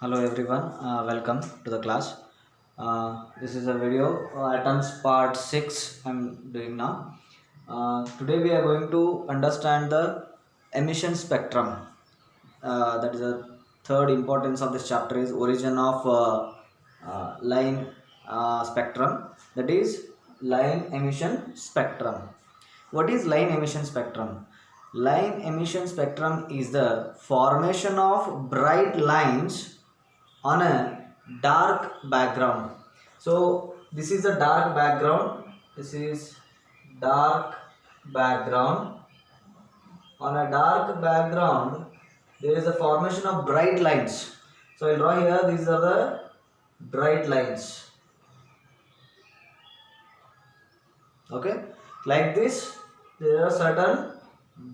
Hello everyone, welcome to the class. This is a video atoms part 6 I'm doing now. Today we are going to understand the emission spectrum. That is the third importance of this chapter is origin of line spectrum, that is line emission spectrum. What is line emission spectrum? Line emission spectrum is the formation of bright lines on a dark background. So this is a dark background. This is dark background. On a dark background, there is a formation of bright lines. So I'll draw here. These are the bright lines. Okay, like this, there are certain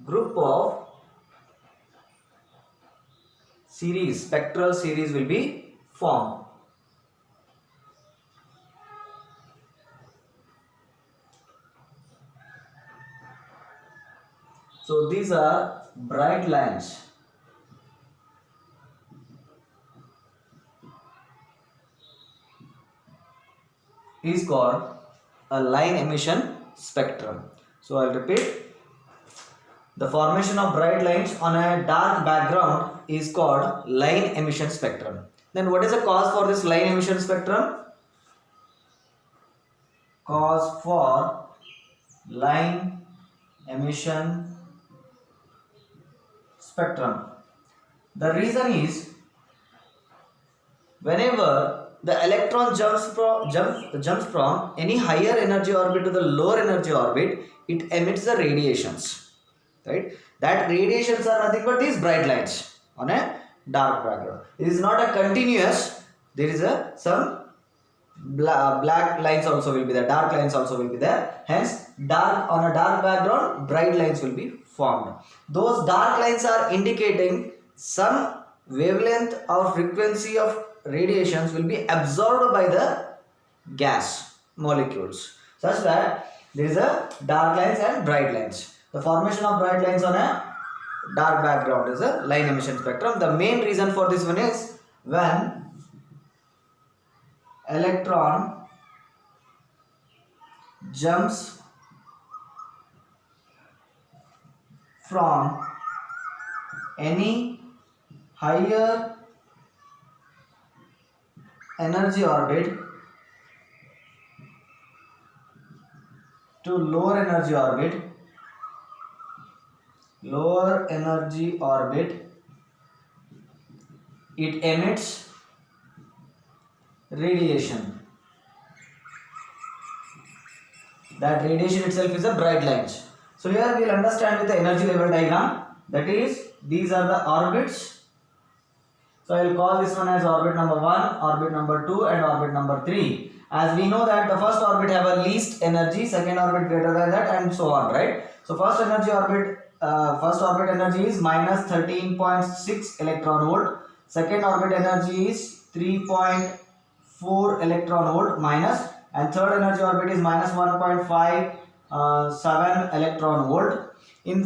group of series, spectral series will be formed. So these are bright lines. Is called a line emission spectrum. So I'll repeat. The formation of bright lines on a dark background is called line emission spectrum. Then what is the cause for this line emission spectrum? Cause for line emission spectrum. The reason is whenever the electron jumps from any higher energy orbit to the lower energy orbit, it emits the radiations, right? That radiations are nothing but these bright lights on a dark background. It is not a continuous. There is some black lines also will be there, dark lines also will be there. Hence, on a dark background, bright lines will be formed. Those dark lines are indicating some wavelength or frequency of radiations will be absorbed by the gas molecules, such that there is a dark lines and bright lines. The formation of bright lines on a dark background is a line emission spectrum. The main reason for this one is when electron jumps from any higher energy orbit to lower energy orbit, it emits radiation. That radiation itself is a bright lines. So here we will understand with the energy level diagram. That is, these are the orbits. So I will call this one as orbit number 1, orbit number 2 and orbit number 3. As we know that the first orbit have a least energy, second orbit greater than that and so on, right? So first orbit energy is minus 13.6 electron volt. Second orbit energy is 3.4 electron volt minus, and third energy orbit is minus 1.57 electron volt. And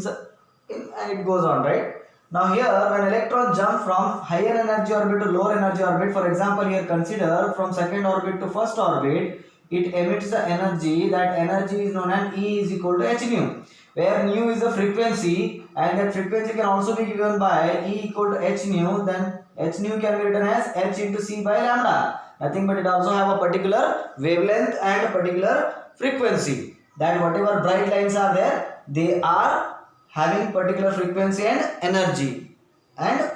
it goes on, right? Now here, when electron jump from higher energy orbit to lower energy orbit, for example, here consider from second orbit to first orbit, it emits the energy. That energy is known as E is equal to h nu, where nu is the frequency, and that frequency can also be given by E equal to h nu. Then h nu can be written as h into c by lambda. Nothing but it also have a particular wavelength and a particular frequency. That whatever bright lines are there, they are having particular frequency and energy and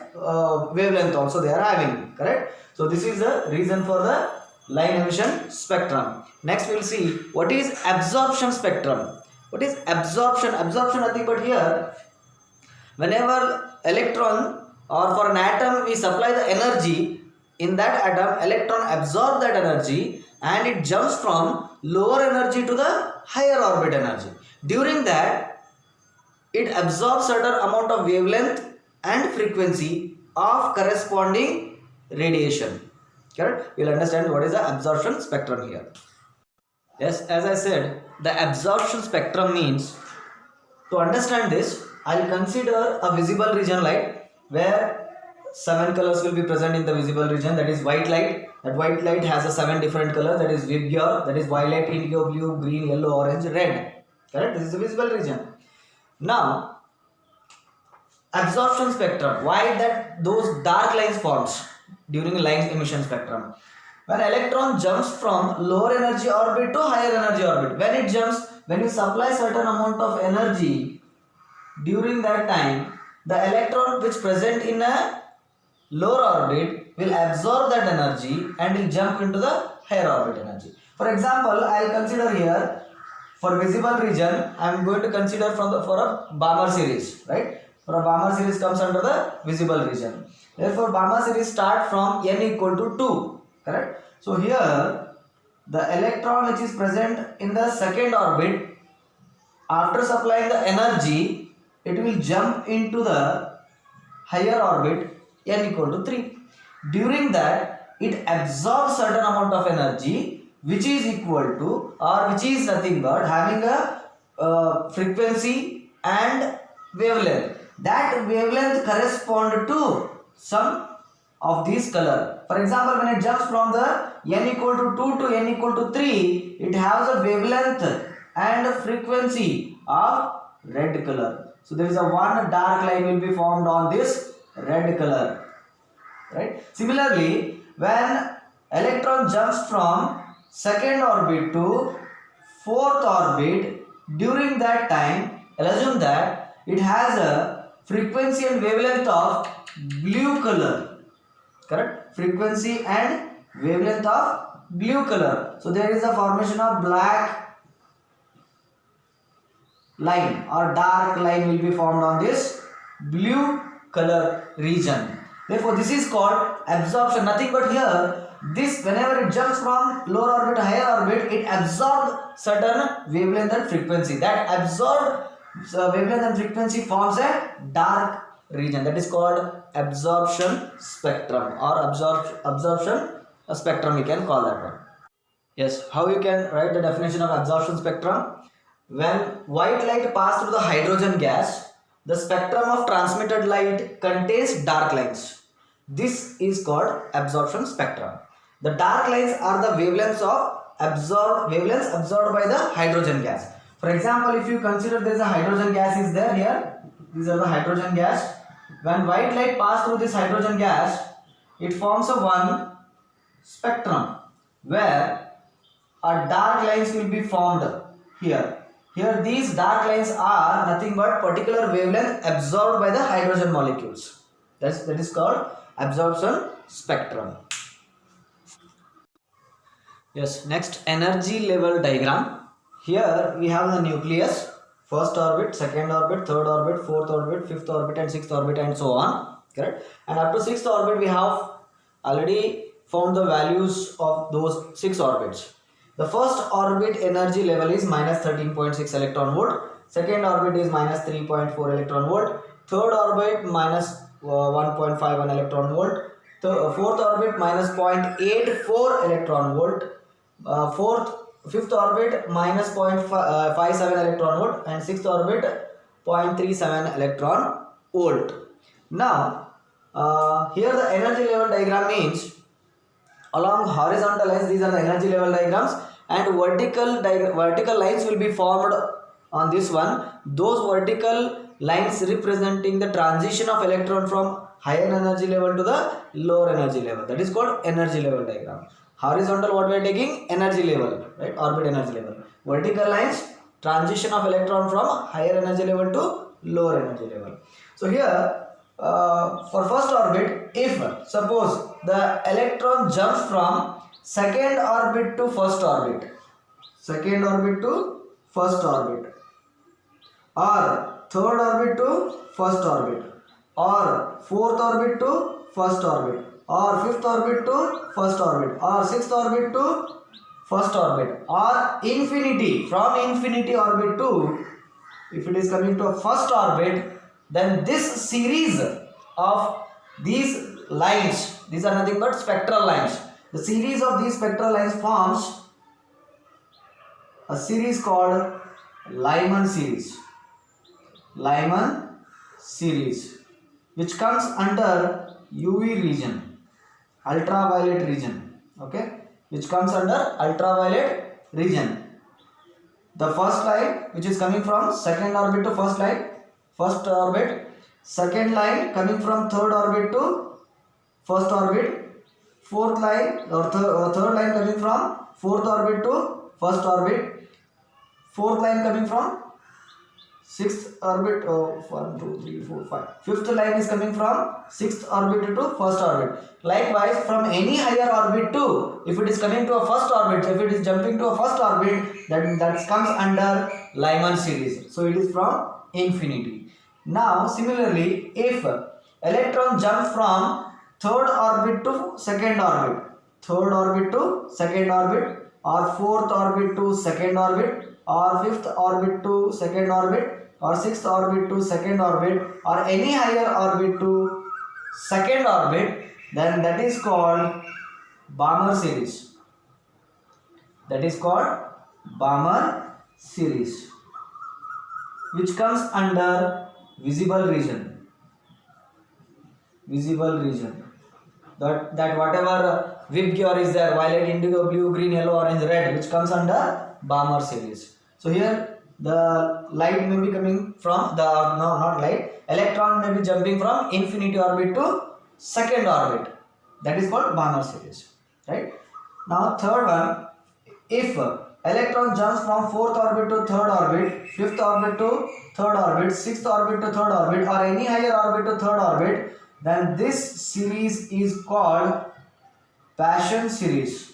wavelength also they are having, correct? So this is the reason for the line emission spectrum. Next we will see what is absorption spectrum. What is absorption? Absorption nothing but here, whenever electron or for an atom we supply the energy, in that atom electron absorb that energy and it jumps from lower energy to the higher orbit energy. During that, it absorbs certain amount of wavelength and frequency of corresponding radiation. Correct? We'll understand what is the absorption spectrum here. Yes, as I said, the absorption spectrum means, to understand this, I'll consider a visible region light where 7 colors will be present in the visible region, that is white light. That white light has a 7 different colors, that is Vibgyor, that is violet, indigo, blue, green, yellow, orange, red. Correct? This is the visible region. Now, absorption spectrum. Why that those dark lines forms during line emission spectrum? When electron jumps from lower energy orbit to higher energy orbit, when it jumps, when you supply certain amount of energy during that time, the electron which present in a lower orbit will absorb that energy and will jump into the higher orbit energy. For example, I will consider here for visible region, I am going to consider for a Balmer series, right? For a Balmer series comes under the visible region. Therefore, Balmer series start from n equal to 2, correct? So here, the electron which is present in the second orbit, after supplying the energy, it will jump into the higher orbit n equal to 3. During that, it absorbs certain amount of energy which is equal to, or which is nothing but having a frequency and wavelength. That wavelength correspond to some of these color. For example, when it jumps from the n equal to 2 to n equal to 3, it has a wavelength and a frequency of red color. So there is a one dark line will be formed on this red color, right? Similarly, when electron jumps from second orbit to fourth orbit, during that time, assume that it has a frequency and wavelength of blue color, correct? Frequency and wavelength of blue color. So there is a formation of black line or dark line will be formed on this blue color region. Therefore, this is called absorption. Nothing but here, this whenever it jumps from lower orbit to higher orbit, it absorbs certain wavelength and frequency. That absorbed wavelength and frequency forms a dark region. That is called absorption spectrum or absorption spectrum. We can call that one. Yes, how you can write the definition of absorption spectrum? When white light passes through the hydrogen gas, the spectrum of transmitted light contains dark lines. This is called absorption spectrum. The dark lines are the wavelengths absorbed by the hydrogen gas. For example, if you consider there is a hydrogen gas is there here, these are the hydrogen gas. When white light passes through this hydrogen gas, it forms a one spectrum where a dark lines will be formed here. Here these dark lines are nothing but particular wavelength absorbed by the hydrogen molecules. That is called absorption spectrum. Yes, next energy level diagram. Here we have the nucleus, first orbit, second orbit, third orbit, fourth orbit, fifth orbit and sixth orbit and so on. Correct? And up to sixth orbit we have already found the values of those 6 orbits. The first orbit energy level is minus 13.6 electron volt. Second orbit is minus 3.4 electron volt. Third orbit minus 1.51 electron volt. Fourth orbit minus 0.84 electron volt. Fifth orbit minus 0.57 electron volt. And sixth orbit 0.37 electron volt. Now, here the energy level diagram means along horizontal lines, these are the energy level diagrams, and vertical lines will be formed on this one. Those vertical lines representing the transition of electron from higher energy level to the lower energy level. That is called energy level diagram. Horizontal, what we are taking? Energy level, right? Orbit energy level. Vertical lines, transition of electron from higher energy level to lower energy level. So here, for first orbit, if suppose the electron jumps from second orbit to first orbit, or third orbit to first orbit, or fourth orbit to first orbit, or fifth orbit to first orbit, or sixth orbit to first orbit, or infinity, from infinity orbit to, if it is coming to a first orbit, then this series of these lines, these are nothing but spectral lines. The series of these spectral lines forms a series called Lyman series, which comes under UV region, ultraviolet region, okay, which comes under ultraviolet region. The first light which is coming from second orbit to first orbit, second line coming from third orbit to first orbit, fourth line or third line coming from fourth orbit to first orbit, fourth line coming from sixth orbit, 1 2 3 4 5, fifth line is coming from sixth orbit to first orbit. Likewise, from any higher orbit to, if it is coming to a first orbit, if it is jumping to a first orbit, that comes under Lyman series. So it is from infinity. Now similarly, if electron jump from third orbit to second orbit, third orbit to second orbit, or fourth orbit to second orbit, or fifth orbit to second orbit, or sixth orbit to second orbit, or any higher orbit to second orbit, then that is called Balmer series. That is called Balmer series, which comes under visible region. Visible region. That whatever Vibgyor is there, violet, indigo, blue, green, yellow, orange, red, which comes under Balmer series. So here the light may be coming from not light, electron may be jumping from infinity orbit to second orbit. That is called Balmer series, right? Now third one, if electron jumps from fourth orbit to third orbit, fifth orbit to third orbit, sixth orbit to third orbit, or any higher orbit to third orbit, then this series is called Paschen series.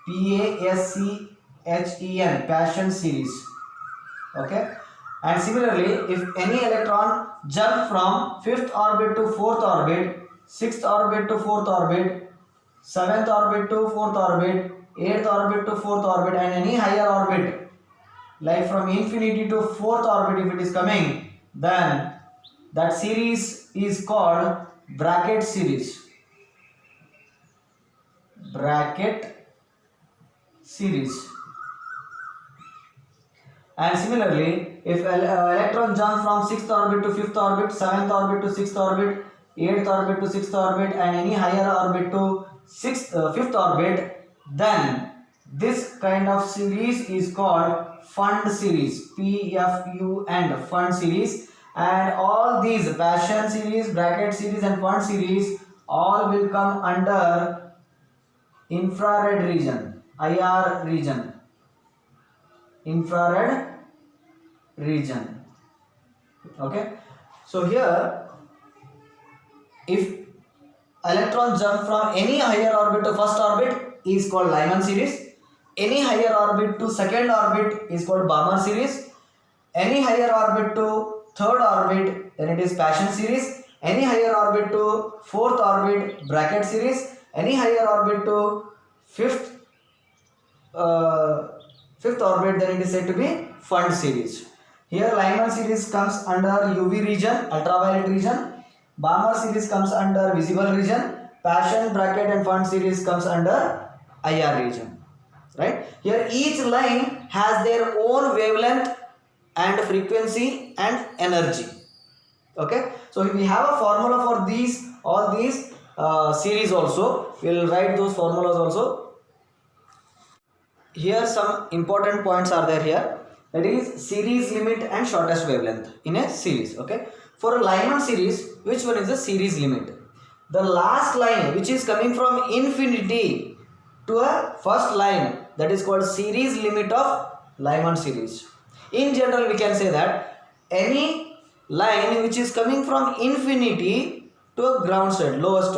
Paschen, Paschen series. Okay, and similarly, if any electron jump from fifth orbit to fourth orbit, sixth orbit to fourth orbit, seventh orbit to fourth orbit, eighth orbit to fourth orbit, and any higher orbit, like from infinity to fourth orbit, if it is coming, then that series is called bracket series. Bracket series. And similarly, if electron jump from 6th orbit to 5th orbit, 7th orbit to 6th orbit, 8th orbit to 6th orbit, and any higher orbit to 5th orbit, then this kind of series is called Fund series. PFUN, Fund series. And all these Paschen series, bracket series, and Fund series all will come under infrared region, IR region. Infrared region. Okay, so here if electron jump from any higher orbit to first orbit is called Lyman series, any higher orbit to second orbit is called Balmer series, any higher orbit to third orbit then it is Paschen series, any higher orbit to fourth orbit bracket series, any higher orbit to fifth orbit then it is said to be Fund series. Here Lyman series comes under UV region, ultraviolet region. Balmer series comes under visible region. Paschen, bracket, and Fund series comes under IR region. Right? Here each line has their own wavelength and frequency and energy. Okay? So if we have a formula for all these series also, we will write those formulas also. Here some important points are there here. That is series limit and shortest wavelength in a series. Okay. For a Lyman series, which one is the series limit? The last line which is coming from infinity to a first line, that is called series limit of Lyman series. In general, we can say that any line which is coming from infinity to a ground state, lowest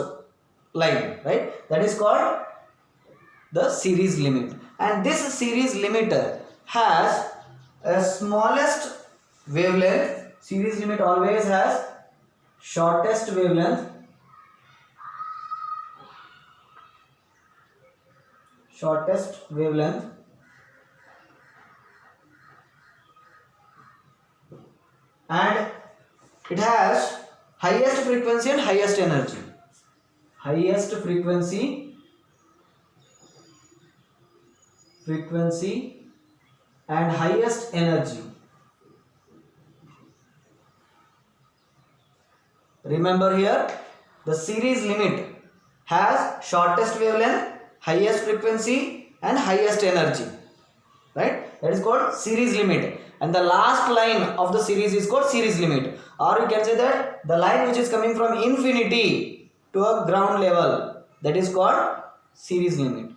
line, right? That is called the series limit. And this series limiter has a smallest wavelength. Series limit always has shortest wavelength, and it has highest frequency and highest energy. Highest frequency and highest energy. Remember here, the series limit has shortest wavelength, highest frequency and highest energy, right? That is called series limit, and the last line of the series is called series limit, or you can say that the line which is coming from infinity to a ground level, that is called series limit.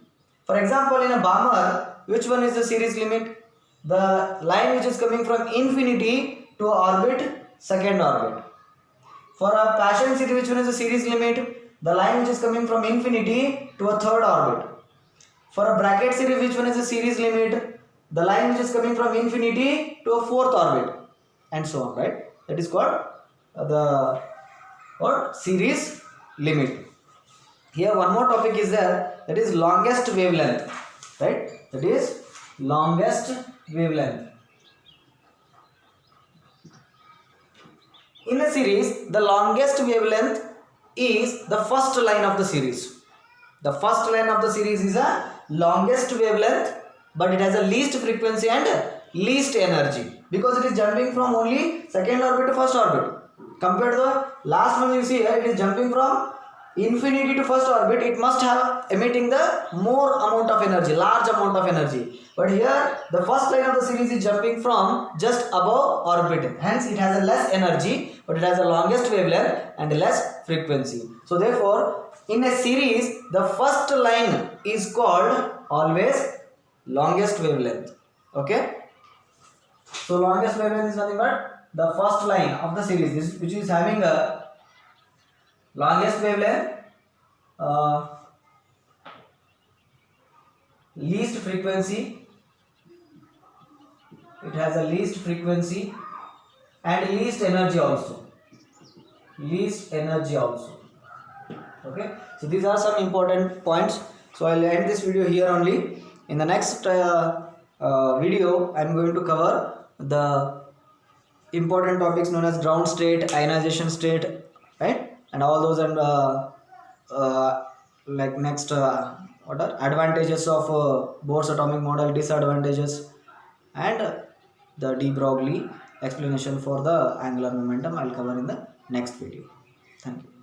For example, in a bomber, which one is the series limit? The line which is coming from infinity to orbit, second orbit. For a Paschen series, which one is the series limit? The line which is coming from infinity to a third orbit. For a bracket series, which one is the series limit? The line which is coming from infinity to a fourth orbit, and so on, right? That is called the series limit. Here one more topic is there, that is longest wavelength, right? That is longest wavelength. In a series, the longest wavelength is the first line of the series. The first line of the series is a longest wavelength, but it has a least frequency and least energy, because it is jumping from only second orbit to first orbit. Compared to the last one, you see here, it is jumping from infinity to first orbit. It must have emitting the more amount of energy, large amount of energy. But here the first line of the series is jumping from just above orbit. Hence it has a less energy, but it has the longest wavelength and less frequency. So therefore, in a series, the first line is called always longest wavelength. Okay. So longest wavelength is nothing but the first line of the series, which is having a longest wavelength, least frequency. It has a least frequency and least energy also. Least energy also. Okay. So these are some important points. So I'll end this video here only. In the next video, I'm going to cover the important topics known as ground state, ionization state, right? And all those, and like next what are advantages of Bohr's atomic model, disadvantages, and the de Broglie explanation for the angular momentum I'll cover in the next video. Thank you.